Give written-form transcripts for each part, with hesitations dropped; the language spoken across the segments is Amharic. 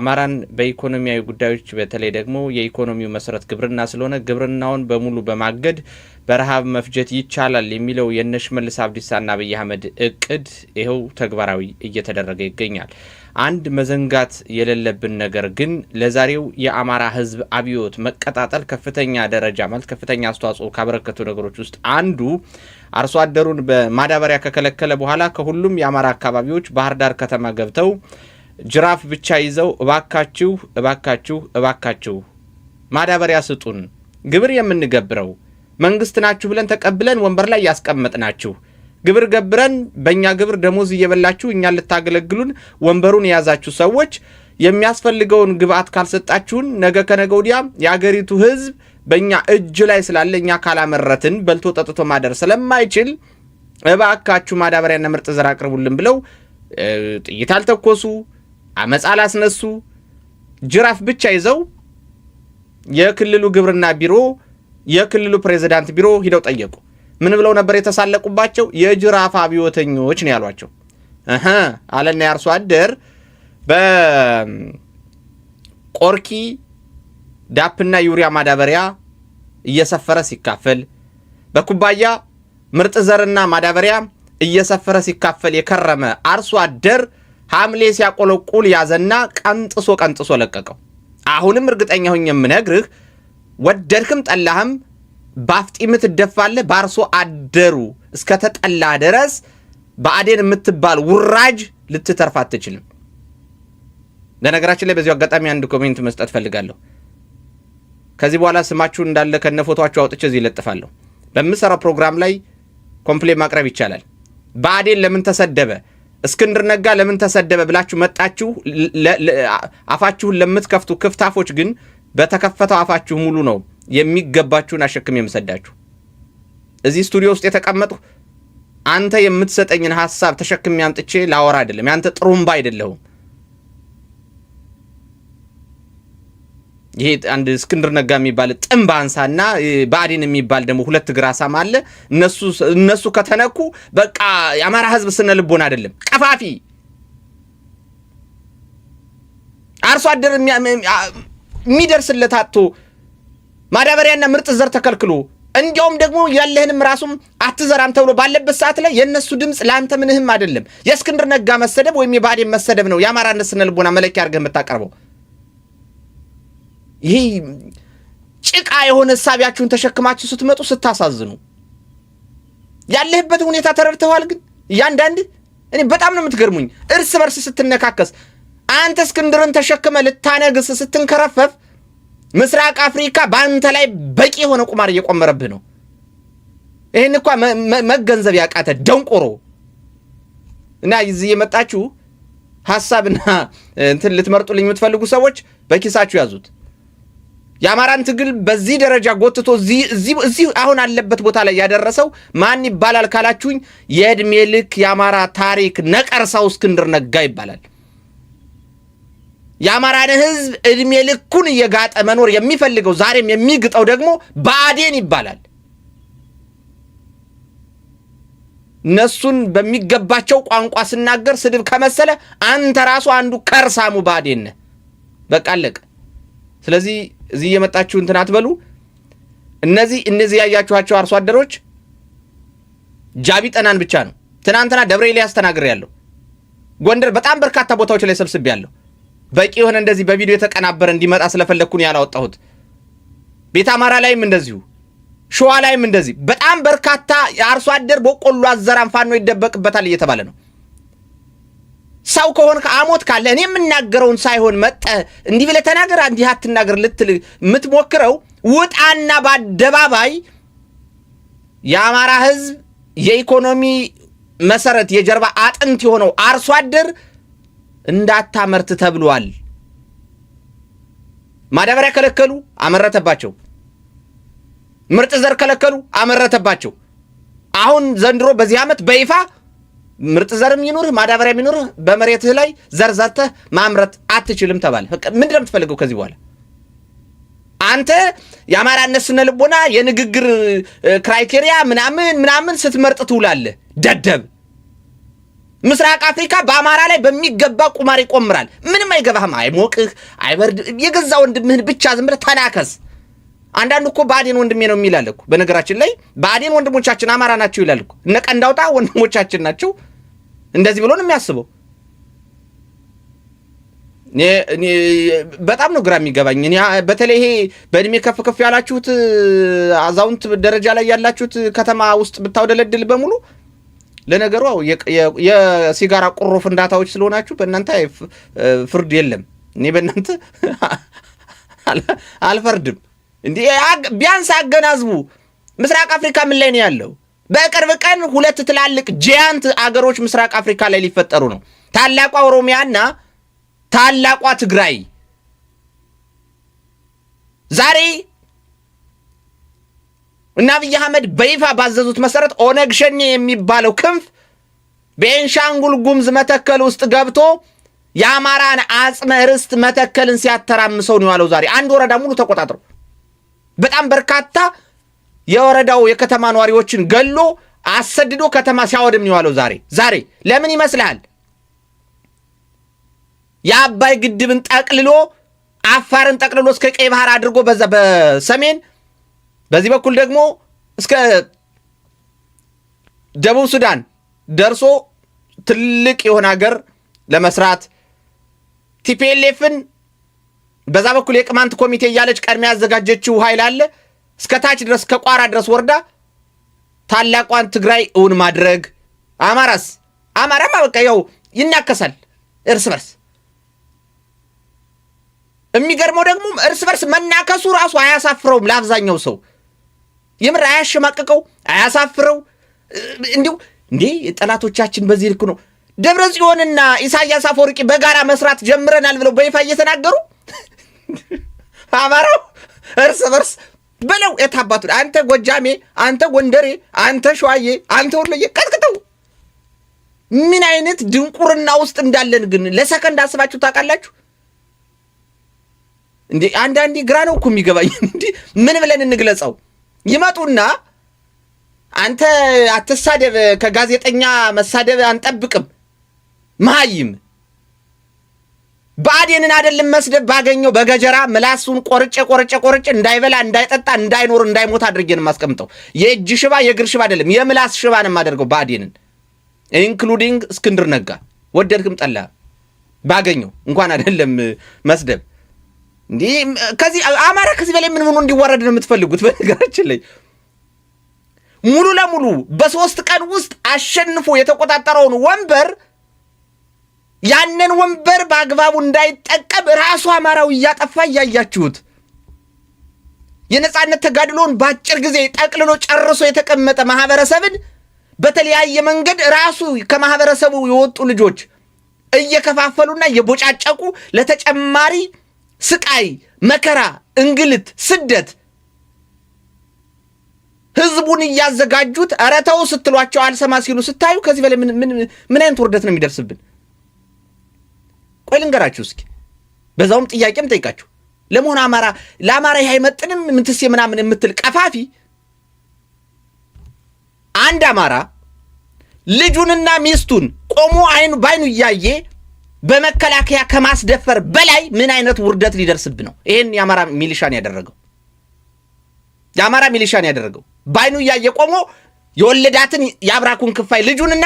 አማራን በኢኮኖሚያዊ ጉዳዮች በተለይ ደግሞ የኢኮኖሚው መሰረት ግብርና ስለሆነ ግብርናውን በሙሉ በማገድ በረሃብ መፍጀት ይቻላል የሚለው የሽመልስ አብዲሳና አብይ አህመድ እቅድ ይሄው ተግባራዊ እየተደረገ ይገኛል። አንድ መዘንጋት የሌለብን ነገር ግን ለዛሬው የአማራ ህዝብ አብዮት መቀጣጠል ከፍተኛ ደረጃ ማለት ከፍተኛ አስተዋጽኦ ካበረከቱ ነገሮች ውስጥ አንዱ አርሶ አደሩን በማዳበሪያ ከከለከለ በኋላ ከሁሉም የአማራ አካባቢዎች ባህር ዳር ከተማ ገብተው ጅራፍ ብቻ ይዘው እባካችሁ ማዳበሪያ ስጡን፣ ግብር የምንገብረው መንግስት ናችሁ ብለን ተቀብለን ወንበር ላይ ያስቀመጥናችሁ፣ ግብር ገብረን በእኛ ግብር ደሞዝ እየበላችሁ እኛን ልታገለግሉን ወንበሩን የያዛችሁ ሰዎች የሚያስፈልገውን ግብአት ካልሰጣችሁን ነገ ከነገ ወዲያ የአገሪቱ ህዝብ በእኛ እጅ ላይ ስላለ እኛ ካላመረትን በልቶ ጠጥቶ ማደር ስለማይችል እባካችሁ ማዳበሪያና ምርጥ ዘር አቅርቡልን ብለው ጥይት አልተኮሱ፣ አመጽ አላስነሱ፣ ጅራፍ ብቻ ይዘው የክልሉ ግብርና ቢሮ የክልሉ ፕሬዝዳንት ቢሮ ሄደው ጠየቁ። ምን ብለው ነበር የተሳለቁባቸው? የጅራፍ አብዮተኞች ነው ያሏቸው። አለና ያርሶ አደር በቆርኪ ዳፕና ዩሪያ ማዳበሪያ እየሰፈረ ሲካፈል በኩባያ ምርጥ ዘርና ማዳበሪያ እየሰፈረ ሲካፈል የከረመ አርሶ አደር ሐምሌ ሲያቆለቁል ያዘና ቀንጥሶ ለቀቀው። አሁንም እርግጠኛ ሆኜ የምነግርህ ወደድክም ጠላህም ባፍጢም ትደፋለህ። በአርሶ አደሩ እስከ ተጠላ ድረስ በአዴን የምትባል ውራጅ ልትተርፍ አትችልም። ለነገራችን ላይ በዚሁ አጋጣሚ አንድ ኮሜንት መስጠት ፈልጋለሁ። ከዚህ በኋላ ስማችሁን እንዳለ ከነ ፎቶአችሁ አውጥቼ እዚህ ለጥፋለሁ። በምሰራው ፕሮግራም ላይ ኮምፕሌን ማቅረብ ይቻላል። በአዴን ለምን ተሰደበ፣ እስክንድር ነጋ ለምን ተሰደበ ብላችሁ መጣችሁ አፋችሁን ለምትከፍቱ ክፍታፎች ግን በተከፈተው አፋችሁ ሙሉ ነው የሚገባችሁን አሸክም የምሰዳችሁ። እዚህ ስቱዲዮ ውስጥ የተቀመጥኩ አንተ የምትሰጠኝን ሐሳብ ተሸክም ያምጥቼ ላወራ አይደለም። ያንተ ጥሩምባ አይደለሁም። ይሄ አንድ እስክንድር ነጋ የሚባል ጥምብ አንሳና ባዲን የሚባል ደግሞ ሁለት ግራሳም አለ። እነሱ ከተነኩ በቃ የአማራ ህዝብ ስነ ልቦና አይደለም ቀፋፊ አርሶ አደር የሚደርስለት አጥቶ ማዳበሪያና ምርጥ ዘር ተከልክሎ እንዲያውም ደግሞ ያለህንም ራሱም አትዘራም ተብሎ ባለበት ሰዓት ላይ የነሱ ድምጽ ላንተ ምንህም አይደለም። የእስክንድር ነጋ መሰደብ ወይም የባዲን መሰደብ ነው የአማራነት ስነ ልቦና መለኪያ አድርገህ የምታቀርበው። ይሄ ጭቃ የሆነ ሐሳቢያችሁን ተሸክማችሁ ስትመጡ ስታሳዝኑ ያለህበት ሁኔታ ተረድተዋል። ግን እያንዳንድ እኔ በጣም ነው የምትገርሙኝ። እርስ በርስ ስትነካከስ አንተ እስክንድርን ተሸክመ ልታነግስ ስትንከረፈፍ ምስራቅ አፍሪካ በአንተ ላይ በቂ የሆነ ቁማር እየቆመረብህ ነው። ይሄን እንኳን መገንዘብ ያቃተ ደንቆሮ እና እዚህ የመጣችሁ ሐሳብና እንትን ልትመርጡልኝ የምትፈልጉ ሰዎች በኪሳችሁ ያዙት። የአማራን ትግል በዚህ ደረጃ ጎትቶ እዚህ አሁን አለበት ቦታ ላይ ያደረሰው ማን ይባላል ካላችሁኝ የእድሜ ልክ የአማራ ታሪክ ነቀርሳው እስክንድር ነጋ ይባላል። የአማራን ህዝብ እድሜ ልኩን እየጋጠ መኖር የሚፈልገው ዛሬም የሚግጠው ደግሞ ባዴን ይባላል። እነሱን በሚገባቸው ቋንቋ ስናገር ስድብ ከመሰለ አንተ ራሱ አንዱ ከርሳሙ ባዴን ነህ። በቃ አለቀ። ስለዚህ እዚህ የመጣችሁ እንትን አትበሉ። እነዚህ ያያችኋቸው አርሶ አደሮች ጃቢ ጠናን ብቻ ነው። ትናንትና ደብረ ኤልያስ ተናግሬያለሁ። ጎንደር በጣም በርካታ ቦታዎች ላይ ሰብስቤያለሁ። በቂ የሆነ እንደዚህ በቪዲዮ የተቀናበረ እንዲመጣ ስለፈለኩኝ ያላወጣሁት። ቤት አማራ ላይም እንደዚሁ፣ ሸዋ ላይም እንደዚህ በጣም በርካታ የአርሶ አደር በቆሎ አዘራም ፋኖ ይደበቅበታል እየተባለ ነው። ሰው ከሆንክ አሞት ካለ እኔ የምናገረውን ሳይሆን መጠ እንዲህ ብለህ ተናገር እንዲህ አትናገር ልትል የምትሞክረው ውጣና በአደባባይ የአማራ ህዝብ የኢኮኖሚ መሰረት የጀርባ አጥንት የሆነው አርሶ አደር እንዳታመርት ተብሏል። ማዳበሪያ ከለከሉ፣ አመረተባቸው። ምርጥ ዘር ከለከሉ፣ አመረተባቸው። አሁን ዘንድሮ በዚህ ዓመት በይፋ ምርጥ ዘርም ይኑርህ ማዳበሪያም ይኑርህ በመሬትህ ላይ ዘርዘርተህ ማምረት አትችልም ተባለ። ምንድን ነው የምትፈልገው ከዚህ በኋላ? አንተ የአማራነት ስነ ልቦና የንግግር ክራይቴሪያ ምናምን ስትመርጥ ትውላለህ። ደደብ ምስራቅ አፍሪካ በአማራ ላይ በሚገባ ቁማር ይቆምራል። ምንም አይገባህም፣ አይሞቅህ፣ አይበርድ። የገዛ ወንድምህን ብቻ ዝም ብለህ ተናከስ። አንዳንዱ እኮ ብአዴን ወንድሜ ነው የሚላል እኮ። በነገራችን ላይ ብአዴን ወንድሞቻችን አማራ ናቸው ይላል እኮ። እነ ቀንዳውጣ ወንድሞቻችን ናቸው እንደዚህ ብሎ ነው የሚያስበው። በጣም ነው ግራ የሚገባኝ። በተለይ ይሄ በእድሜ ከፍ ከፍ ያላችሁት አዛውንት ደረጃ ላይ ያላችሁት ከተማ ውስጥ ብታውደለድል በሙሉ ለነገሩ የሲጋራ ቁሮ ፍንዳታዎች ስለሆናችሁ በእናንተ ፍርድ የለም። እኔ በእናንተ አልፈርድም። እንዴ ቢያንስ አገናዝቡ። ምስራቅ አፍሪካ ምን ላይ ነው ያለው? በቅርብ ቀን ሁለት ትላልቅ ጂያንት አገሮች ምስራቅ አፍሪካ ላይ ሊፈጠሩ ነው። ታላቋ ኦሮሚያና ታላቋ ትግራይ። ዛሬ እና አብይ አህመድ በይፋ ባዘዙት መሰረት ኦነግ ሸኔ የሚባለው ክንፍ ቤንሻንጉል ጉምዝ መተከል ውስጥ ገብቶ የአማራን አጽመ ርስት መተከልን ሲያተራምሰው ነው ያለው። ዛሬ አንድ ወረዳ ሙሉ ተቆጣጥሮ በጣም በርካታ የወረዳው የከተማ ነዋሪዎችን ገሎ አሰድዶ ከተማ ሲያወድም ነው ያለው። ዛሬ ለምን ይመስልሃል? የአባይ ግድብን ጠቅልሎ አፋርን ጠቅልሎ እስከ ቀይ ባህር አድርጎ በዛ በሰሜን በዚህ በኩል ደግሞ እስከ ደቡብ ሱዳን ደርሶ ትልቅ የሆነ ሀገር ለመስራት ቲፒኤልኤፍን በዛ በኩል የቅማንት ኮሚቴ እያለች ቀድሜ ያዘጋጀችው ኃይል አለ። እስከ ታች ድረስ ከቋራ ድረስ ወርዳ ታላቋን ትግራይ እውን ማድረግ። አማራማ በቃ ያው ይናከሳል እርስ በርስ። የሚገርመው ደግሞ እርስ በርስ መናከሱ ራሱ አያሳፍረውም። ለአብዛኛው ሰው የምር አያሸማቅቀው፣ አያሳፍረው። እንዲሁ እንዴ ጠላቶቻችን በዚህ ልክ ነው። ደብረ ጽዮንና ኢሳያስ አፈወርቂ በጋራ መስራት ጀምረናል ብለው በይፋ እየተናገሩ አማራው እርስ በርስ በለው የታባቱ አንተ ጎጃሜ፣ አንተ ጎንደሬ፣ አንተ ሸዋዬ፣ አንተ ወሎዬ ቀጥቅጠው። ምን አይነት ድንቁርና ውስጥ እንዳለን ግን ለሰከንድ አስባችሁ ታውቃላችሁ እንዴ? አንዳንዴ ግራ ነው እኮ የሚገባኝ። እንዴ ምን ብለን እንግለጸው? ይመጡና አንተ አትሳደብ፣ ከጋዜጠኛ መሳደብ አንጠብቅም። መሀይም ብአዴንን አይደለም መስደብ ባገኘው በገጀራ ምላሱን ቆርጬ እንዳይበላ እንዳይጠጣ እንዳይኖር እንዳይሞት አድርጌን ማስቀምጠው። የእጅ ሽባ የእግር ሽባ አይደለም የምላስ ሽባ ነው የማደርገው ብአዴንን ኢንክሉዲንግ እስክንድር ነጋ። ወደድክም ጠላ ባገኘው እንኳን አይደለም መስደብ። እንዴ ከዚህ አማራ ከዚህ በላይ ምን እንዲዋረድ ነው የምትፈልጉት? በነገራችን ላይ ሙሉ ለሙሉ በሶስት ቀን ውስጥ አሸንፎ የተቆጣጠረውን ወንበር ያንን ወንበር በአግባቡ እንዳይጠቀም ራሱ አማራው እያጠፋ እያያችሁት የነጻነት ተጋድሎን በአጭር ጊዜ ጠቅልሎ ጨርሶ የተቀመጠ ማህበረሰብን በተለያየ መንገድ ራሱ ከማህበረሰቡ የወጡ ልጆች እየከፋፈሉና እየቦጫጨቁ ለተጨማሪ ስቃይ፣ መከራ፣ እንግልት፣ ስደት ህዝቡን እያዘጋጁት ኧረ ተው ስትሏቸው አልሰማ ሲሉ ስታዩ ከዚህ በላይ ምን አይነት ውርደት ነው የሚደርስብን? ቆይ ልንገራችሁ እስኪ፣ በዛውም ጥያቄም ጠይቃችሁ። ለመሆኑ ለአማራ ይህ አይመጥንም ምንትስ ምናምን የምትል ቀፋፊ አንድ አማራ ልጁንና ሚስቱን ቆሞ ባይኑ እያየ በመከላከያ ከማስደፈር በላይ ምን አይነት ውርደት ሊደርስብ ነው? ይሄን የአማራ ሚሊሻን ያደረገው ባይኑ እያየ ቆሞ የወለዳትን የአብራኩን ክፋይ ልጁንና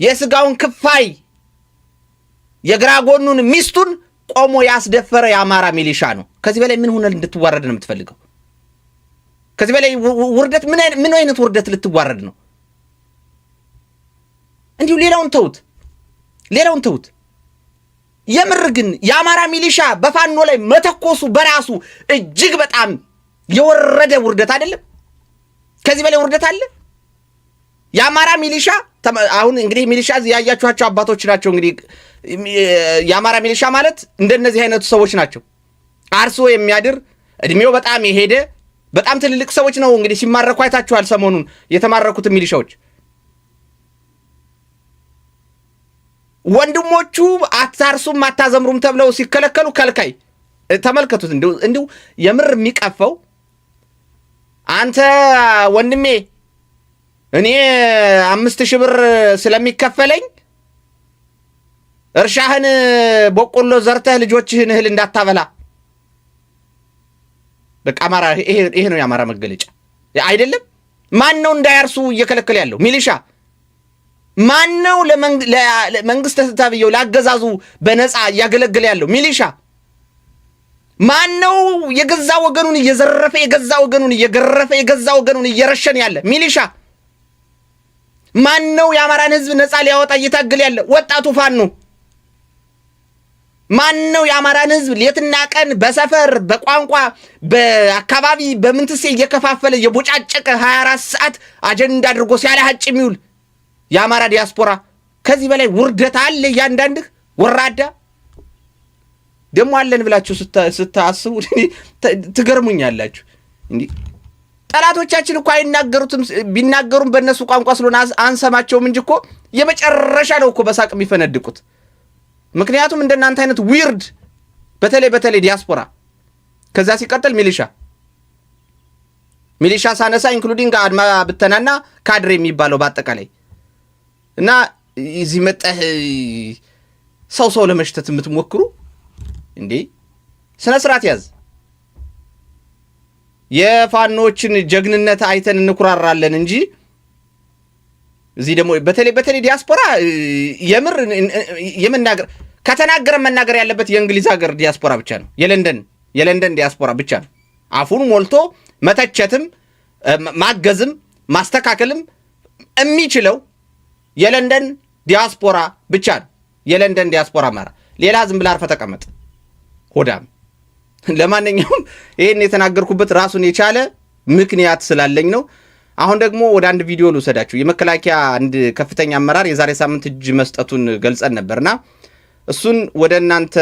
የስጋውን ክፋይ የግራ ጎኑን ሚስቱን ቆሞ ያስደፈረ የአማራ ሚሊሻ ነው። ከዚህ በላይ ምን ሆነ እንድትዋረድ ነው የምትፈልገው? ከዚህ በላይ ውርደት ምን አይነት ውርደት ልትዋረድ ነው? እንዲሁ ሌላውን ተውት። የምር ግን የአማራ ሚሊሻ በፋኖ ላይ መተኮሱ በራሱ እጅግ በጣም የወረደ ውርደት አይደለም? ከዚህ በላይ ውርደት አለ? የአማራ ሚሊሻ አሁን እንግዲህ ሚሊሻ ያያችኋቸው አባቶች ናቸው። እንግዲህ የአማራ ሚሊሻ ማለት እንደነዚህ አይነቱ ሰዎች ናቸው። አርሶ የሚያድር እድሜው በጣም የሄደ በጣም ትልልቅ ሰዎች ነው። እንግዲህ ሲማረኩ አይታችኋል። ሰሞኑን የተማረኩት ሚሊሻዎች ወንድሞቹ አታርሱም አታዘምሩም ተብለው ሲከለከሉ ከልካይ ተመልከቱት። እንዲሁ የምር የሚቀፈው አንተ ወንድሜ እኔ 5000 ብር ስለሚከፈለኝ እርሻህን በቆሎ ዘርተህ ልጆችህን እህል እንዳታበላ። በቃ አማራ ይሄ ነው የአማራ መገለጫ አይደለም። ማን ነው እንዳያርሱ እየከለከለ ያለው? ሚሊሻ። ማን ነው ለመንግስት ተታብየው ላገዛዙ በነፃ እያገለገለ ያለው? ሚሊሻ። ማን ነው የገዛ ወገኑን እየዘረፈ የገዛ ወገኑን እየገረፈ የገዛ ወገኑን እየረሸን ያለ? ሚሊሻ። ማን ነው የአማራን ህዝብ ነፃ ሊያወጣ እየታገለ ያለ? ወጣቱ ፋኖ። ማን ነው የአማራን ህዝብ ሌትና ቀን በሰፈር በቋንቋ በአካባቢ በምንትሴ እየከፋፈለ የቦጫጨቀ 24 ሰዓት አጀንዳ አድርጎ ሲያላጭ የሚውል የአማራ ዲያስፖራ? ከዚህ በላይ ውርደት አለ? እያንዳንድህ ወራዳ ደሞ አለን ብላችሁ ስታስቡ ትገርሙኛላችሁ። እንዲህ ጠላቶቻችን እኮ አይናገሩትም። ቢናገሩም በእነሱ ቋንቋ ስለሆነ አንሰማቸውም እንጂ እኮ የመጨረሻ ነው እኮ በሳቅ የሚፈነድቁት። ምክንያቱም እንደናንተ አይነት ዊርድ በተለይ ዲያስፖራ፣ ከዛ ሲቀጥል ሚሊሻ ሳነሳ ኢንክሉዲንግ አድማ ብተናና ካድሬ የሚባለው በአጠቃላይ እና እዚህ መጣህ ሰው ለመሽተት የምትሞክሩ እንዴ ስነ ስርዓት ያዝ። የፋኖችን ጀግንነት አይተን እንኩራራለን እንጂ እዚህ ደግሞ በተለይ ዲያስፖራ የምር የመናገር ከተናገረ መናገር ያለበት የእንግሊዝ ሀገር ዲያስፖራ ብቻ ነው። የለንደን ዲያስፖራ ብቻ ነው አፉን ሞልቶ መተቸትም ማገዝም ማስተካከልም የሚችለው የለንደን ዲያስፖራ ብቻ ነው። የለንደን ዲያስፖራ ማራ ሌላ ዝም ብላ አርፈ ተቀመጥ ሆዳም። ለማንኛውም ይሄን የተናገርኩበት ራሱን የቻለ ምክንያት ስላለኝ ነው። አሁን ደግሞ ወደ አንድ ቪዲዮ ልውሰዳችሁ። የመከላከያ አንድ ከፍተኛ አመራር የዛሬ ሳምንት እጅ መስጠቱን ገልጸን ነበርና እሱን ወደ እናንተ